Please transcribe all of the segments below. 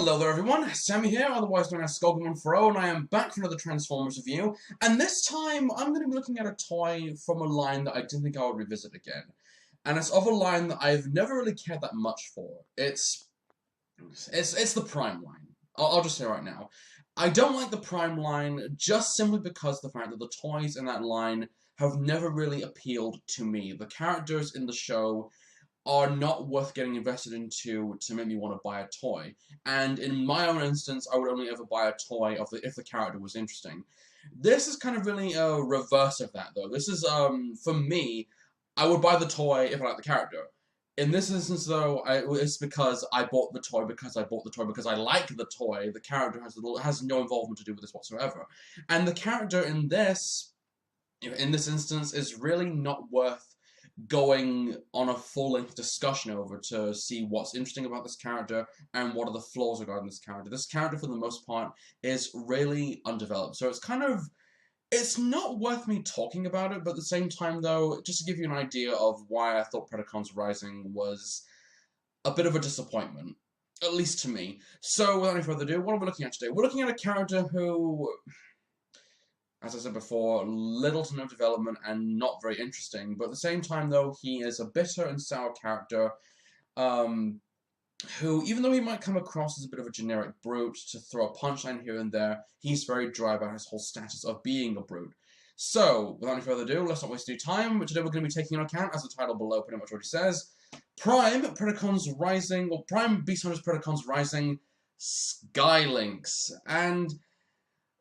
Hello there everyone, Sammy here, otherwise known as Skogman4O, and I am back for another Transformers review, and this time I'm going to be looking at a toy from a line that I didn't think I would revisit again. And it's of a line that I've never really cared that much for. It's the Prime line. I'll just say right now. I don't like the Prime line just simply because of the fact that the toys in that line have never really appealed to me. The characters in the show are not worth getting invested into to make me want to buy a toy. And in my own instance, I would only ever buy a toy if the character was interesting. This is kind of really a reverse of that, though. This is, for me, I would buy the toy if I like the character. In this instance, though, it's because I bought the toy because I bought the toy because I like the toy. The character has no involvement to do with this whatsoever. And the character in this instance, is really not worth going on a full-length discussion over to see what's interesting about this character and what are the flaws regarding this character. This character, for the most part, is really undeveloped. So it's not worth me talking about it, but at the same time, though, just to give you an idea of why I thought Predacons Rising was a bit of a disappointment. At least to me. So, without any further ado, what are we looking at today? We're looking at a character who, as I said before, little to no development and not very interesting. But at the same time, though, he is a bitter and sour character who, even though he might come across as a bit of a generic brute to throw a punchline here and there, he's very dry about his whole status of being a brute. So, without any further ado, let's not waste any time. Today we're going to be taking into account, as the title below pretty much already says, Prime Predacons Rising, or Prime Beast Hunters Predacons Rising Skylynx. And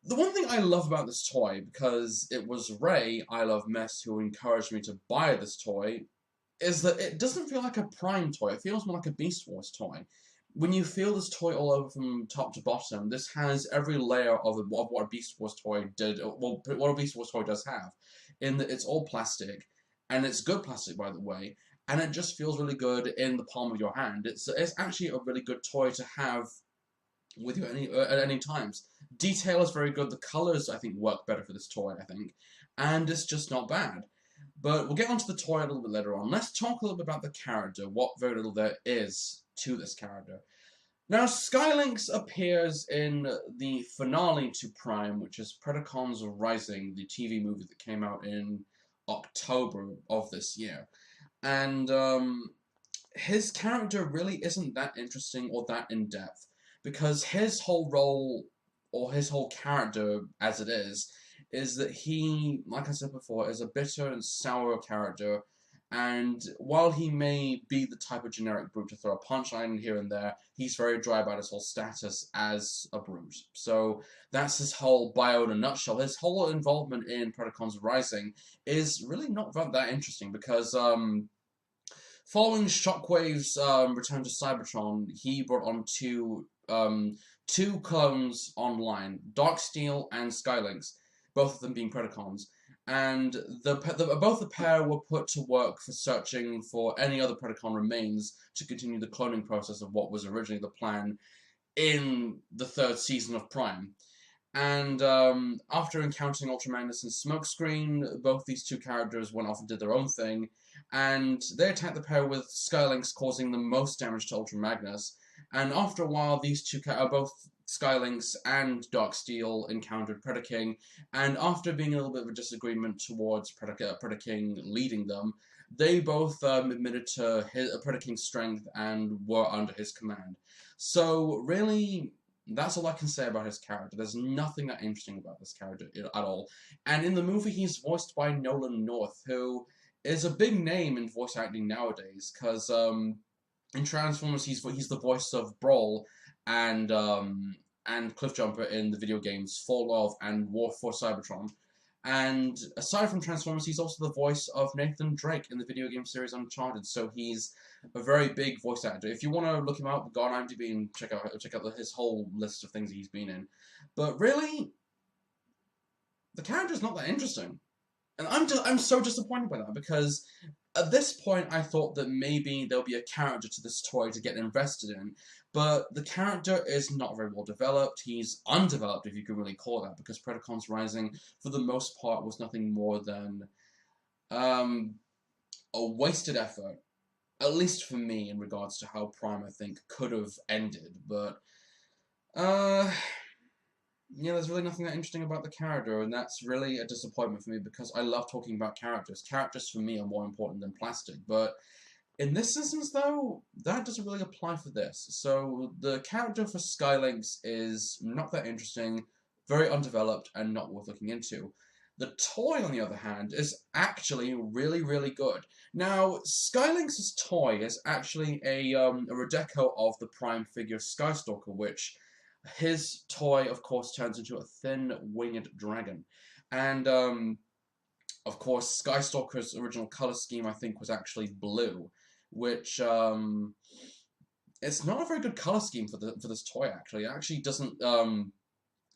the one thing I love about this toy, because it was Ray, I Love Mess, who encouraged me to buy this toy, is that it doesn't feel like a Prime toy. It feels more like a Beast Wars toy. When you feel this toy all over from top to bottom, this has every layer of what a Beast Wars toy did, well, what a Beast Wars toy does have, in that it's all plastic, and it's good plastic, by the way, and it just feels really good in the palm of your hand. It's actually a really good toy to have with you at any times. Detail is very good. The colors, I think, work better for this toy, I think. And it's just not bad. But we'll get onto the toy a little bit later on. Let's talk a little bit about the character, what very little there is to this character. Now, Skylynx appears in the finale to Prime, which is Predacons Rising, the TV movie that came out in October of this year. And his character really isn't that interesting or that in-depth, because his whole role, or his whole character as it is that he, like I said before, is a bitter and sour character, and while he may be the type of generic brute to throw a punchline here and there, he's very dry about his whole status as a brute. So that's his whole bio in a nutshell. His whole involvement in Predacons Rising is really not that interesting, because following Shockwave's return to Cybertron, he brought on two clones online, Darksteel and Skylynx, both of them being Predacons, and both the pair were put to work for searching for any other Predacon remains to continue the cloning process of what was originally the plan in the third season of Prime. And after encountering Ultra Magnus and Smokescreen, both these two characters went off and did their own thing, and they attacked the pair with Skylynx causing the most damage to Ultra Magnus. And after a while, these two both Skylynx and Darksteel encountered Predaking, and after being a little bit of a disagreement towards Predaking leading them, they both admitted to Predaking's strength and were under his command. So really, that's all I can say about his character. There's nothing that interesting about this character at all. And in the movie, he's voiced by Nolan North, who is a big name in voice acting nowadays, because in Transformers, he's the voice of Brawl and Cliffjumper in the video games For Love and War for Cybertron. And aside from Transformers, he's also the voice of Nathan Drake in the video game series Uncharted. So he's a very big voice actor. If you want to look him up, go on IMDb and check out his whole list of things he's been in. But really, the character's not that interesting. And I'm so disappointed by that, because at this point I thought that maybe there'll be a character to this toy to get invested in, but the character is not very well developed. He's undeveloped, if you could really call it that, because Predacons Rising, for the most part, was nothing more than a wasted effort, at least for me, in regards to how Prime, I think, could have ended. But Uh, yeah, there's really nothing that interesting about the character, and that's really a disappointment for me because I love talking about characters. Characters for me are more important than plastic, but in this instance, though, that doesn't really apply for this. So the character for Skylynx is not that interesting, very undeveloped, and not worth looking into. The toy, on the other hand, is actually really, really good. Now, Skylynx's toy is actually a redeco of the Prime figure Skystalker, which his toy, of course, turns into a thin winged dragon. And, of course, Skystalker's original color scheme, I think, was actually blue, which, it's not a very good color scheme for this toy, actually. It actually doesn't,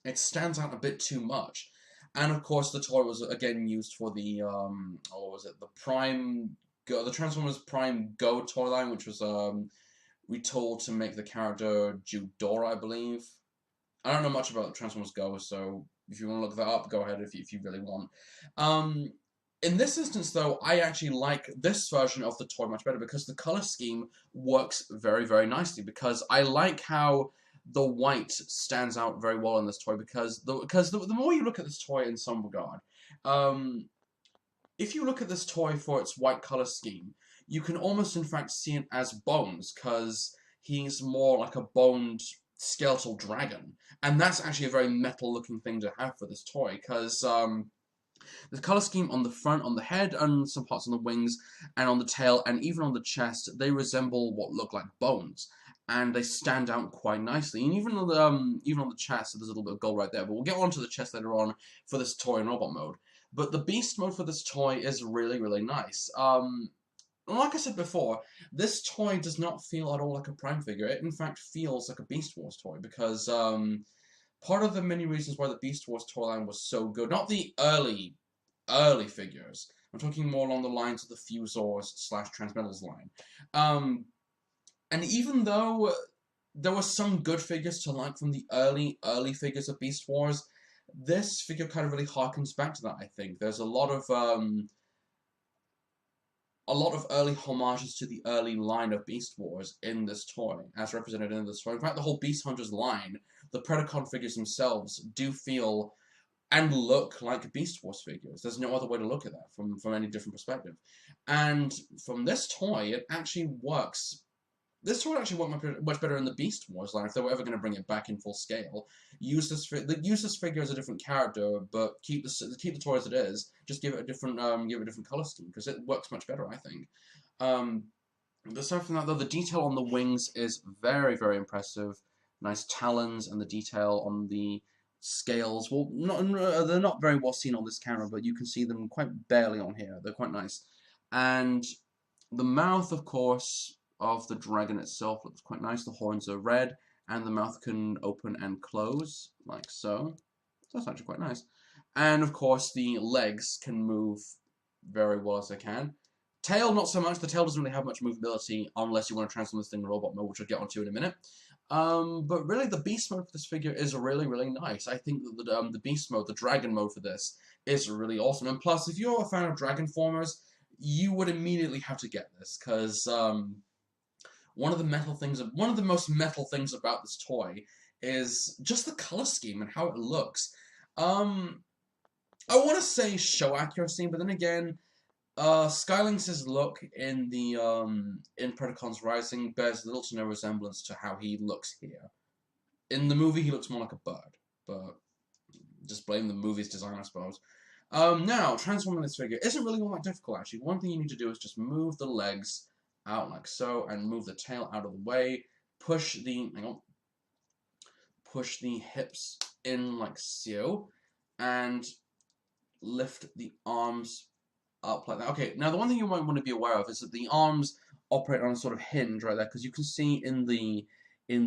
it stands out a bit too much. And, of course, the toy was, again, used for the, what was it, the Prime Go, the Transformers Prime Go toy line, which was, retooled to make the character Judora, I believe. I don't know much about Transformers Go, so if you want to look that up, go ahead if you really want. In this instance, though, I actually like this version of the toy much better because the color scheme works very, very nicely. Because I like how the white stands out very well in this toy. Because the more you look at this toy in some regard, if you look at this toy for its white color scheme, you can almost, in fact, see it as Bones, because he's more like a boned skeletal dragon. And that's actually a very metal-looking thing to have for this toy, because the color scheme on the front, on the head, and some parts on the wings, and on the tail, and even on the chest, they resemble what look like bones. And they stand out quite nicely. And even on the chest, there's a little bit of gold right there. But we'll get on to the chest later on for this toy in robot mode. But the beast mode for this toy is really, really nice. Like I said before, this toy does not feel at all like a Prime figure. It, in fact, feels like a Beast Wars toy, because part of the many reasons why the Beast Wars toy line was so good, not the early figures, I'm talking more along the lines of the Fusors/Transmetals line. And even though there were some good figures to like from the early figures of Beast Wars, this figure kind of really harkens back to that, I think. There's a lot of early homages to the early line of Beast Wars in this toy, as represented in this toy. In fact, the whole Beast Hunters line, the Predacon figures themselves, do feel and look like Beast Wars figures. There's no other way to look at that from any different perspective. And from this toy, it actually works. This toy actually worked much better in the Beast Wars line if they were ever going to bring it back in full scale. Use this figure as a different character, but keep the toy as it is. Just give it a different color scheme, because it works much better, I think. Aside from that, though, the detail on the wings is very, very impressive. Nice talons, and the detail on the scales. Well, they're not very well seen on this camera, but you can see them quite barely on here. They're quite nice. And the mouth, of course, of the dragon itself looks quite nice. The horns are red, and the mouth can open and close, like so. So that's actually quite nice. And, of course, the legs can move very well as they can. Tail, not so much. The tail doesn't really have much movability unless you want to transform this thing in robot mode, which I'll get onto in a minute. But really, the beast mode for this figure is really, really nice. I think that the beast mode, the dragon mode for this, is really awesome. And plus, if you're a fan of Dragon Formers, you would immediately have to get this, because one of the most metal things about this toy is just the color scheme and how it looks. I want to say show accuracy, but then again, Skylynx's look in Predacons Rising bears little to no resemblance to how he looks here. In the movie, he looks more like a bird, but just blame the movie's design, I suppose. Now, transforming this figure isn't really all that difficult, actually. One thing you need to do is just move the legs out like so, and move the tail out of the way. Push the hips in like so, and lift the arms up like that. Okay, now the one thing you might want to be aware of is that the arms operate on a sort of hinge right there, because you can see in the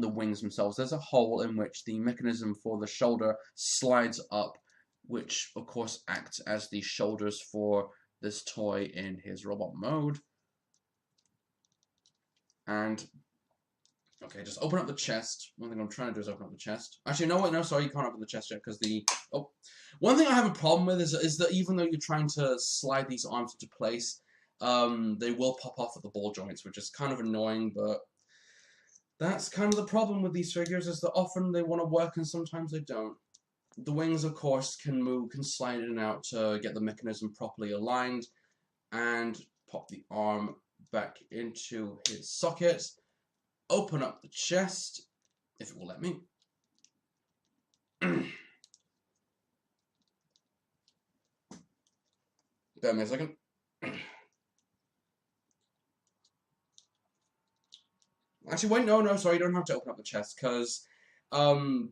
wings themselves, there's a hole in which the mechanism for the shoulder slides up, which of course acts as the shoulders for this toy in his robot mode. And okay, just open up the chest. One thing I'm trying to do is open up the chest. Actually, no, wait, no, sorry, you can't open the chest yet, because one thing I have a problem with is that even though you're trying to slide these arms into place, they will pop off at the ball joints, which is kind of annoying, but That's kind of the problem with these figures, is that often they want to work and sometimes they don't. The wings, of course, can move, can slide in and out to get the mechanism properly aligned, and pop the arm back into his socket. Open up the chest, if it will let me. Bear me a second. Actually, wait, no, sorry, you don't have to open up the chest, because the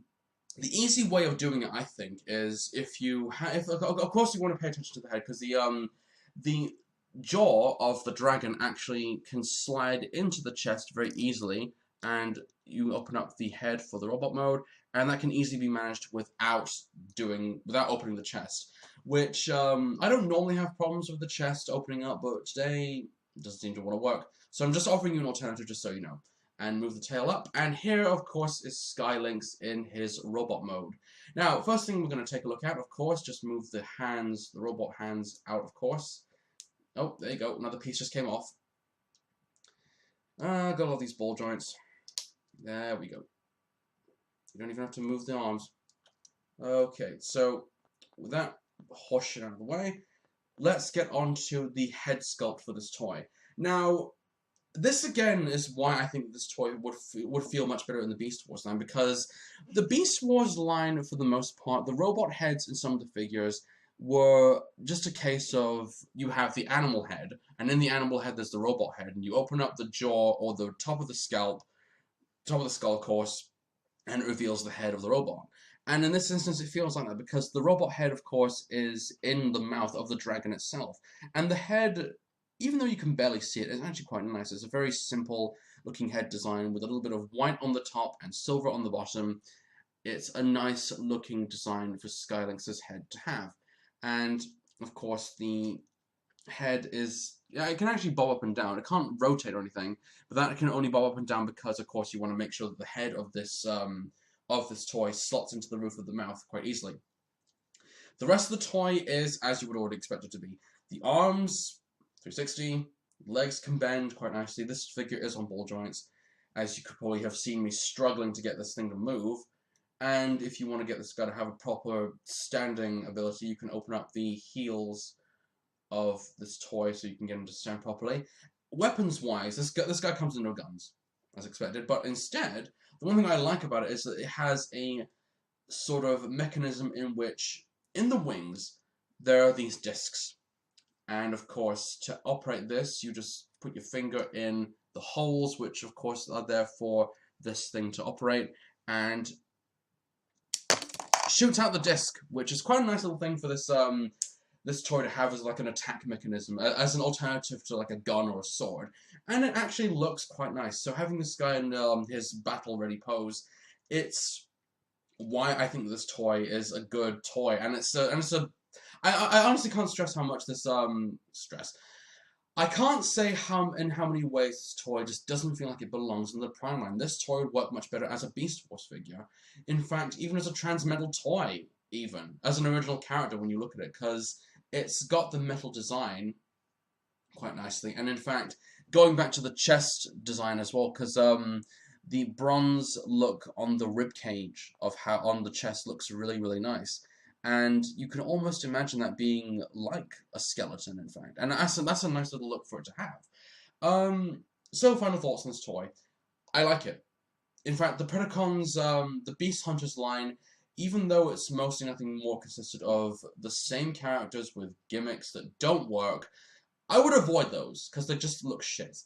easy way of doing it, I think, is if you of course you want to pay attention to the head, because the jaw of the dragon actually can slide into the chest very easily, and you open up the head for the robot mode, and that can easily be managed without opening the chest, which I don't normally have problems with the chest opening up, but today it doesn't seem to want to work. So I'm just offering you an alternative, just so you know. And move the tail up, and here, of course, is Skylynx in his robot mode. Now, first thing we're going to take a look at, of course, just move the hands, the robot hands out, of course. Oh, there you go, another piece just came off. Got all these ball joints. There we go. You don't even have to move the arms. Okay, so with that horseshit out of the way, let's get on to the head sculpt for this toy. Now, this again is why I think this toy would feel much better in the Beast Wars line, because the Beast Wars line, for the most part, the robot heads in some of the figures were just a case of you have the animal head, and in the animal head there's the robot head, and you open up the jaw or the top of the skull, of course, and it reveals the head of the robot. And in this instance, it feels like that because the robot head, of course, is in the mouth of the dragon itself, and the head, even though you can barely see it, it's actually quite nice. It's a very simple looking head design with a little bit of white on the top and silver on the bottom. It's a nice looking design for Skylynx's head to have. And of course the head is, it can actually bob up and down. It can't rotate or anything, but that can only bob up and down because, of course, you want to make sure that the head of this toy slots into the roof of the mouth quite easily. The rest of the toy is as you would already expect it to be. The arms, 360, legs can bend quite nicely. This figure is on ball joints, as you could probably have seen me struggling to get this thing to move. And if you want to get this guy to have a proper standing ability, you can open up the heels of this toy so you can get him to stand properly. Weapons-wise, this guy comes with no guns, as expected, but instead, the one thing I like about it is that it has a sort of mechanism in which, in the wings, there are these discs. And of course, to operate this, you just put your finger in the holes, which of course are there for this thing to operate, and shoots out the disc, which is quite a nice little thing for this this toy to have as like an attack mechanism, as an alternative to like a gun or a sword. And it actually looks quite nice. So having this guy in his battle-ready pose, it's why I think this toy is a good toy, and I honestly can't stress how much this, I can't say in how many ways this toy just doesn't feel like it belongs in the Prime line. This toy would work much better as a Beast Wars figure. In fact, even as a Transmetal toy, even. As an original character when you look at it, because it's got the metal design quite nicely. And in fact, going back to the chest design as well, because the bronze look on the rib cage of how on the chest looks really, really nice. And you can almost imagine that being like a skeleton, in fact. And that's a nice little look for it to have. So, final thoughts on this toy. I like it. In fact, the Predacons, the Beast Hunters line, even though it's mostly nothing more consisted of the same characters with gimmicks that don't work, I would avoid those, because they just look shit.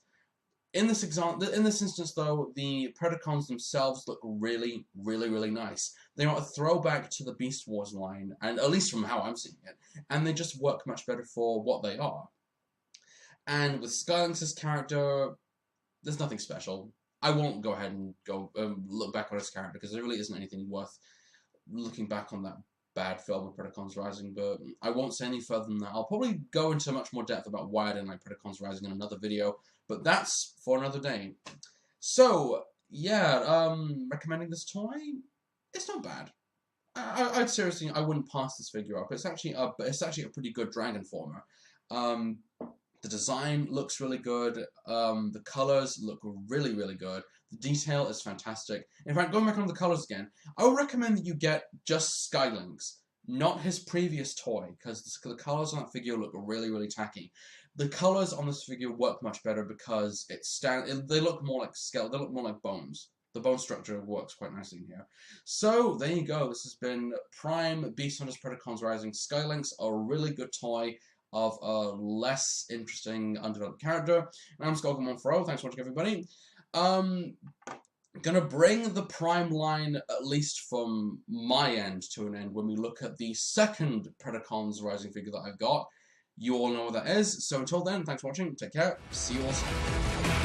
In this instance, though, the Predacons themselves look really, really, really nice. They are a throwback to the Beast Wars line, and at least from how I'm seeing it, and they just work much better for what they are. And with Skylynx's character, there's nothing special. I won't go ahead and look back on his character, because there really isn't anything worth looking back on that bad film of Predacons Rising, but I won't say any further than that. I'll probably go into much more depth about why I didn't like Predacons Rising in another video, but that's for another day. So, yeah, recommending this toy? It's not bad. I'd seriously, I wouldn't pass this figure up. It's actually a pretty good dragon former. The design looks really good. The colors look really, really good. The detail is fantastic. In fact, going back on the colors again, I would recommend that you get just Skylynx, not his previous toy, because the colors on that figure look really, really tacky. The colors on this figure work much better because they look more like skeleton. They look more like bones. The bone structure works quite nicely in here. So there you go. This has been Prime Beast Hunters Predacons Rising Skylynx, a really good toy of a less interesting undeveloped character. And I'm Skullgirl140. Thanks for watching, everybody. Gonna bring the Prime line, at least from my end, to an end when we look at the second Predacons Rising figure that I've got. You all know what that is. So until then, thanks for watching. Take care. See you all soon.